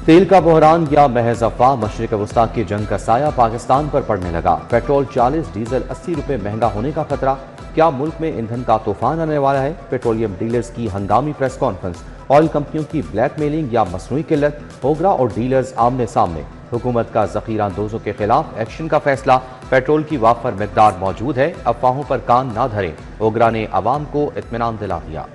तेल का बहरान या महज अफवाह, मशरिक वस्ता की जंग का साया पाकिस्तान पर पड़ने लगा। पेट्रोल 40, डीजल 80 रुपए महंगा होने का खतरा। क्या मुल्क में ईंधन का तूफान आने वाला है? पेट्रोलियम डीलर्स की हंगामी प्रेस कॉन्फ्रेंस। ऑयल कंपनियों की ब्लैकमेलिंग या मसनूई किल्लत, ओगरा और डीलर्स आमने सामने। हुकूमत का जखीरा अंदोजों के खिलाफ एक्शन का फैसला। पेट्रोल की वाफर मिकदार मौजूद है, अफवाहों पर कान ना धरें। ओगरा ने अवाम को इत्मीनान दिला दिया।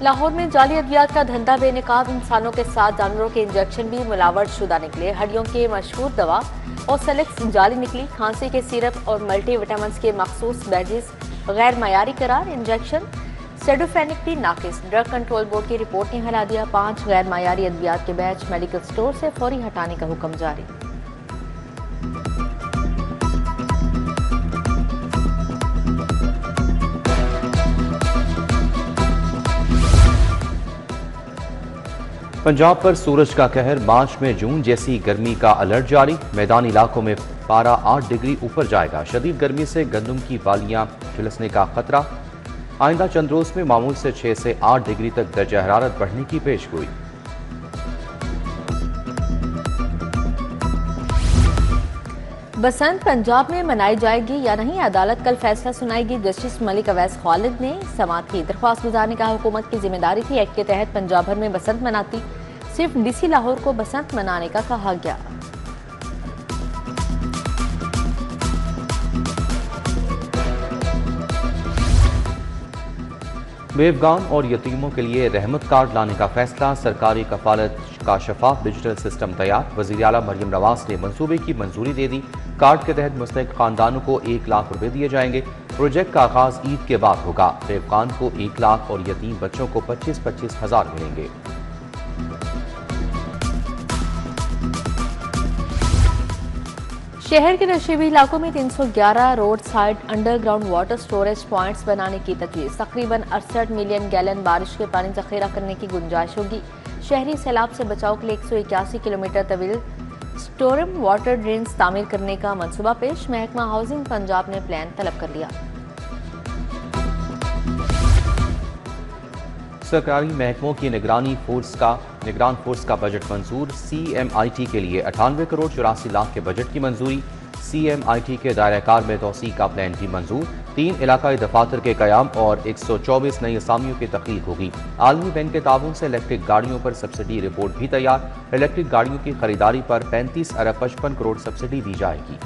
लाहौर में जाली अद्वियात का धंधा बेनकाब, इंसानों के साथ जानवरों के इंजेक्शन भी मिलावट शुदा निकले। हड्डियों की मशहूर दवा और सेलेक्स जाली निकली। खांसी के सिरप और मल्टी विटामिन के मखसूस बैजेस गैर मयारी करार। इंजेक्शन सेडोफेनिक भी नाकिस। ड्रग कंट्रोल बोर्ड की रिपोर्ट ने हिला दिया। 5 गैर मयारी अद्वियात के बैच मेडिकल स्टोर से फौरी हटाने का हुक्म जारी। पंजाब पर सूरज का कहर, मार्च में जून जैसी गर्मी का अलर्ट जारी। मैदानी इलाकों में पारा 8 डिग्री ऊपर जाएगा। शदीद गर्मी से गंदम की बालियां झुलसने का खतरा। आइंदा चंद रोज में मामूल से 6 से 8 डिग्री तक दर्जा हरारत बढ़ने की पेशगोई। बसंत पंजाब में मनाई जाएगी या नहीं, अदालत कल फैसला सुनाएगी। जस्टिस मलिक अवैस खालिद ने समाअत की दरख्वास्त गुजारने का हुकूमत की जिम्मेदारी थी। एक्ट के तहत पंजाब भर में बसंत मनाती, सिर्फ डीसी लाहौर को बसंत मनाने का कहा गया। बेवगान और यतीमों के लिए रहमत कार्ड लाने का फैसला। सरकारी कफालत का शफाफ डिजिटल सिस्टम तैयार। वज़ीर आला मरियम नवाज ने मंसूबे की मंजूरी दे दी। कार्ड के तहत मुस्तहिक खानदानों को 1 लाख रुपए दिए जाएंगे। प्रोजेक्ट का आगाज ईद के बाद होगा। बेवगान को 1 लाख और यतीम बच्चों को 25-25 हजार मिलेंगे। शहर के नशीबी इलाकों में 311 road side underground water storage points बनाने की तजवीज़। तकरीबन 68 मिलियन गैलन बारिश के पानी जखीरा करने की गुंजाइश होगी। शहरी सैलाब से बचाव के लिए 181 किलोमीटर तवील स्टोरम वाटर ड्रेन्स तामीर करने का मनसूबा पेश। महकमा हाउसिंग पंजाब ने प्लान तलब कर लिया। सरकारी महकमों की निगरान फोर्स का बजट मंजूर। CMIT के लिए 98 करोड़ 84 लाख के बजट की मंजूरी। CMIT के दायरा-कार में तोसी का प्लान भी मंजूर। 3 इलाकाई दफातर के कयाम और 124 नई असामियों की तख्लीक होगी। आलमी बैंक के ताउन से इलेक्ट्रिक गाड़ियों पर सब्सिडी रिपोर्ट भी तैयार। इलेक्ट्रिक गाड़ियों की खरीदारी पर 35 अरब 55 करोड़ सब्सिडी दी जाएगी।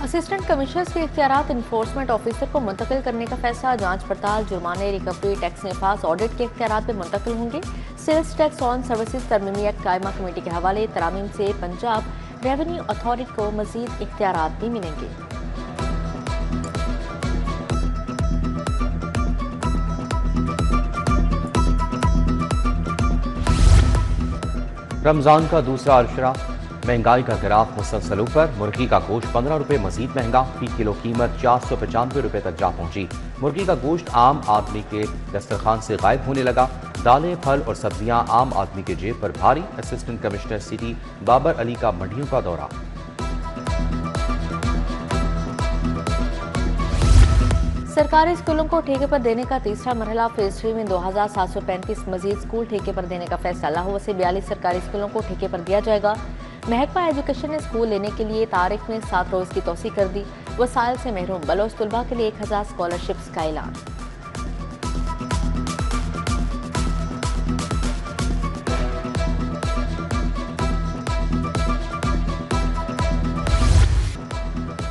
असिस्टेंट कमिश्नर्स के इख्तियारात इन्फोर्समेंट ऑफिसर को मुंतकिल करने का फैसला। जांच पड़ताल, जुर्माने, रिकवरी, टैक्स निफाज, ऑडिट के इख्तियारात पे मुंतकिल होंगे। सेल्स टैक्स ऑन सर्विसेज तरमीमी एक्ट कायमा कमेटी के हवाले तरामीम से पंजाब रेवेन्यू अथॉरिटी को मजीद इख्तियारात भी मिलेंगे। रमजान का दूसरा अशरा, महंगाई का ग्राफ मुसलसल ऊपर। मुर्गी का गोश्त 15 रुपए मजीद महंगा। फी किलो कीमत 495 रुपए तक जा पहुंची। मुर्गी का गोश्त आम आदमी के दस्तरखान से गायब होने लगा। दालें, फल और सब्जियां आम आदमी के जेब पर भारी। Assistant commissioner city Babar Ali का मंडियों का दौरा। सरकारी स्कूलों को ठेके पर देने का तीसरा मरहला। फेज 3 में 2735 मजीद स्कूल ठेके पर देने का फैसला। लाहौर से 42 सरकारी स्कूलों को ठेके पर दिया जाएगा। महकमा एजुकेशन ने स्कूल लेने के लिए तारीख में 7 रोज की तोसी कर दी। वसाइल से महरूम बलोच तलबा के लिए 1000 स्कॉलरशिप्स का ऐलान।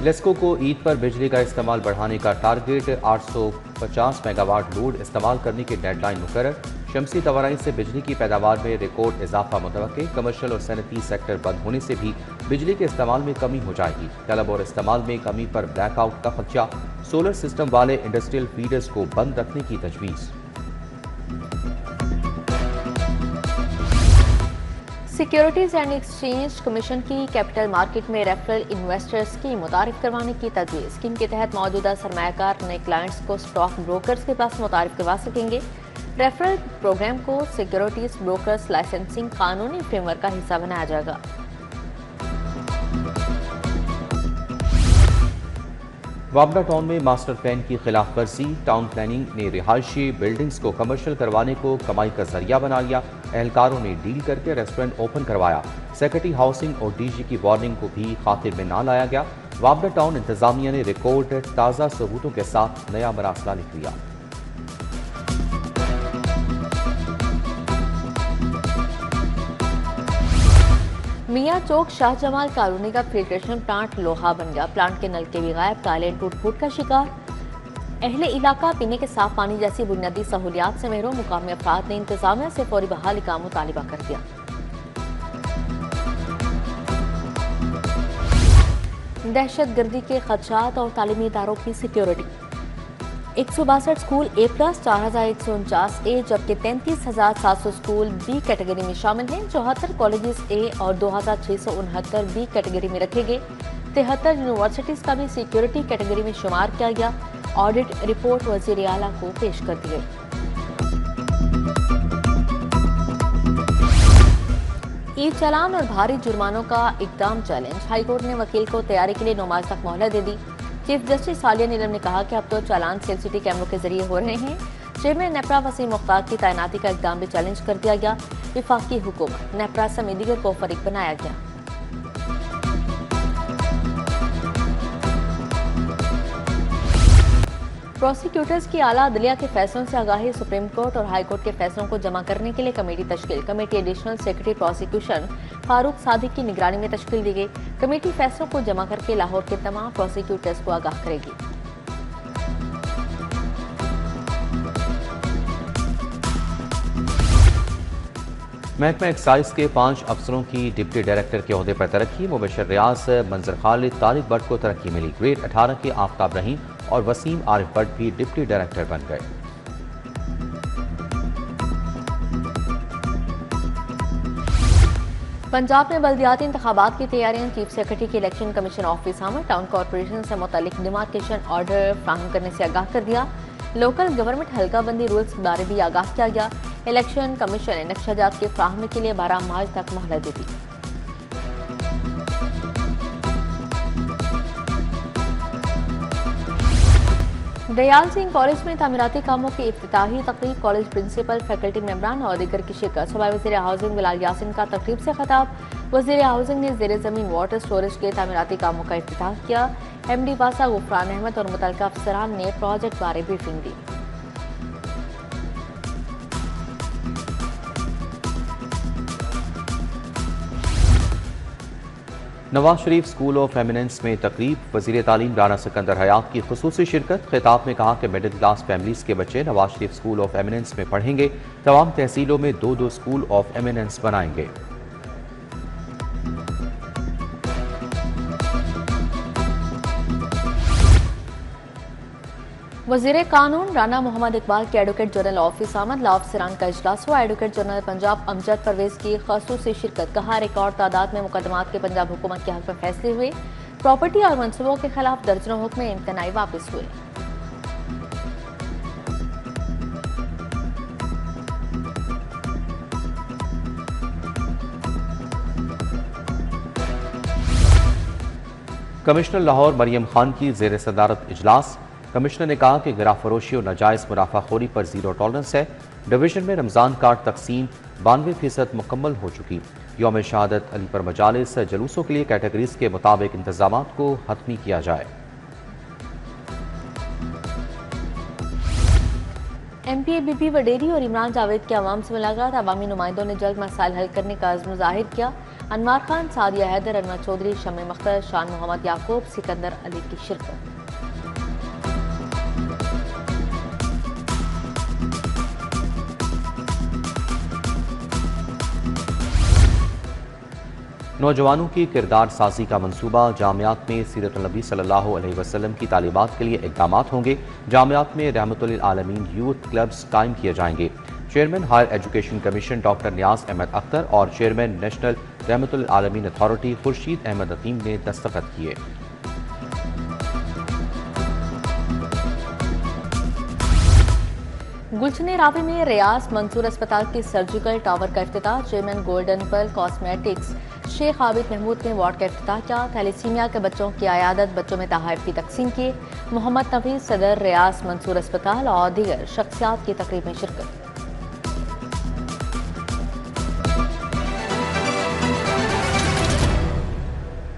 लेस्को को ईद पर बिजली का इस्तेमाल बढ़ाने का टारगेट। 850 मेगावाट लोड इस्तेमाल करने की डेडलाइन मुकर्रर। शमसी तवाराई से बिजली की पैदावार में रिकॉर्ड इजाफा मुतवक्के। कमर्शियल और सनती सेक्टर बंद होने से भी बिजली के इस्तेमाल में कमी हो जाएगी। तलब और इस्तेमाल में कमी पर ब्लैकआउट का खदशा। सोलर सिस्टम वाले इंडस्ट्रियल फीडर्स को बंद रखने की तजवीज़। सिक्योरिटीज एंड एक्सचेंज कमीशन की कैपिटल मार्केट में रेफरल इन्वेस्टर स्कीम मुतारिफ करवाने की तजवीज़। स्कीम के तहत मौजूदा सरमायाकार नए क्लाइंट्स को स्टॉक ब्रोकर्स के पास मुतारिफ करवा सकेंगे। रेफरल प्रोग्राम को सिक्योरिटीज ब्रोकर्स लाइसेंसिंग कानूनी फ्रेमवर्क का हिस्सा बनाया जाएगा। वाबडा टाउन में मास्टर प्लान की खिलाफ वर्जी, टाउन प्लानिंग ने रिहायशी बिल्डिंग्स को कमर्शियल करवाने को कमाई का जरिया बना लिया। एहलकारों ने डील करके रेस्टोरेंट ओपन करवाया। सेक्रेटरी हाउसिंग और डीजी की वार्निंग को भी खातिर में ना लाया गया। वाबडा टाउन इंतजामिया ने रिकॉर्ड ताज़ा सबूतों के साथ नया मरासला लिख लिया। मियां चौक शाहजमाल कॉलोनी का फिल्ट्रेशन प्लांट लोहा बन गया। प्लांट के नलके भी गायब, ताले टूट फूट का शिकार। अहले इलाका पीने के साफ पानी जैसी बुनियादी सहूलियात से महरूम। मुकामी अफराद ने इंतजामिया से फौरी बहाली का मुतालिबा कर दिया। दहशत गर्दी के खदशात और तालीमी इदारों की सिक्योरिटी। 162 स्कूल A+, 4149 A, जबकि 33,700 स्कूल B कैटेगरी में शामिल हैं। 74 कॉलेजेस A और 2669 B कैटेगरी में रखे गए। 73 यूनिवर्सिटीज का भी सिक्योरिटी कैटेगरी में शुमार किया गया। ऑडिट रिपोर्ट वजीर आला को पेश कर दी गई। ई चालान और भारी जुर्मानों का इकदाम चैलेंज। हाईकोर्ट ने वकील को तैयारी के लिए 9 मार्च तक मोहलत दे दी। चीफ जस्टिस सालिया नीलम ने कहा कि अब तो चालान सीसीटीवी कैमरों के जरिए हो रहे हैं। चेयरमैन नेपरा वसीम मुख्तार की तैनाती का इकदाम भी चैलेंज कर दिया गया। विफाकी हुकूमत, नेपरा समेत दीगर को फरीक बनाया गया। प्रोसिक्यूटर्स की आला अदलिया के फैसलों से आगाही। सुप्रीम कोर्ट और हाई कोर्ट के फैसलों को जमा करने के लिए कमेटी तश्कील। Committee additional secretary prosecution Farooq Sadiq की निगरानी में तश्कील दी गई। कमेटी फैसलों को जमा करके लाहौर के तमाम प्रोसिक्यूटर्स को आगाह करेगी। महकमा एक्साइज के 5 अफसरों की डिप्टी डायरेक्टर के ओहदे पर तरक्की। मुबशर रियाज, मंजर खालिद, तारिक भट्ट को तरक्की मिली। ग्रेड 18 के आफ्ताब रहीम और वसीम आरिफ भट्ट भी डिप्टी डायरेक्टर बन गए। पंजाब में बल्दियाती इंतखाबात की तैयारियां। चीफ सेक्रेटरी की इलेक्शन कमीशन ऑफिस आमद। टाउन कॉरपोरेशन से मुतालिक डिमार्केशन ऑर्डर फ्राहम करने से आगाह कर दिया। लोकल गवर्नमेंट हल्का बंदी रूल्स बारे भी आगाह किया गया। इलेक्शन कमीशन ने नक्शाजात के फ्राहमी के लिए 12 मार्च तक मोहलत दे दी। दयाल सिंह कॉलेज में तामीराती कामों की इफ्तिताही तकरीब। कॉलेज प्रिंसिपल, फैकल्टी मेंबरान और दीगर की शिरकत। सूबाई वज़ीर हाउसिंग बिलाल यासिन का तकरीब से खिताब। वज़ीर हाउसिंग ने ज़ेर ज़मीन वाटर स्टोरेज के तामीराती कामों का इफ्तिताह किया। MD वासा गुफरान अहमद और मुतल्लिका अफसरान ने प्रोजेक्ट बारे briefing the. Nawaz Sharif school of eminence में तकरीब। वज़ीर तालीम राना सिकंदर हयात की खुसूसी शिरकत। खिताब में कहा कि मिडिल क्लास फैमिलीज के बच्चे Nawaz Sharif school of eminence में पढ़ेंगे। तमाम तहसीलों में 2-2 स्कूल ऑफ एमिनेंस बनाएंगे। वज़ीर कानून राना मोहम्मद इकबाल के एडवोकेट जनरल ऑफिस आमद। ला अफसरान का इजलास हुआ। एडवोकेट जनरल पंजाब अमजद परवेज की खसूसी शिरकत। कहा रिकॉर्ड तादाद में मुकदमात के पंजाब हुकूमत के हक में फैसले हुए। प्रॉपर्टी और मनसूबों के खिलाफ दर्जनों हुक्म इम्तनाई वापस हुए। कमिश्नर लाहौर मरियम खान की जेर सदारत इजलास। कमिश्नर ने कहा कि गिरा फरोशी और नाजायज़ मुनाफाखोरी पर जीरो टॉलरेंस है। डिवीजन में रमज़ान कार्ड तकसीम 92% मुकम्मल हो चुकी। यौम शहादत अली पर मजालिस जलूसों के लिए कैटेगरीज के मुताबिक इंतजाम को हतमी किया जाए। MPA बीबी वडेरी और इमरान जावेद की आवाम से मुलाकात। अवामी नुमाइंदों ने जल्द मसाइल हल करने का अज़्म ज़ाहिर किया। अनवार खान, सादिया हैदर, अनवर चौधरी, शम्मे मख्तर, शान मोहम्मद याकूब, सिकंदर अली की शिरकत। नौजवानों की किरदार साजी का मंसूबा। जामियात में सीरत नबी सल्लल्लाहु अलैहि वसल्लम की तालीमात के लिए इक़दाम होंगे। जामियात में रहमतुल आलमीन यूथ क्लब्स कायम किए जाएंगे। Chairman higher education commission doctor Niaz Ahmad Akhtar और चेयरमैन नेशनल रहमतुल आलमीन अथॉरिटी खुर्शीद अहमद अकीम ने दस्तखत किए। गुलशन रावी में रियाज मंसूर अस्पताल के सर्जिकल टावर का इफ्तिताह। Chairman golden pearl cosmetics Sheikh Abid Mahmood ने वार्ड का इफ्तिताह किया। थैलेसीमिया के बच्चों की आयादत, बच्चों में तोहफे की तकसीम की। मोहम्मद नफीस सदर रियाज मंसूर अस्पताल और दीगर शख्सियात की तकरीब में शिरकत।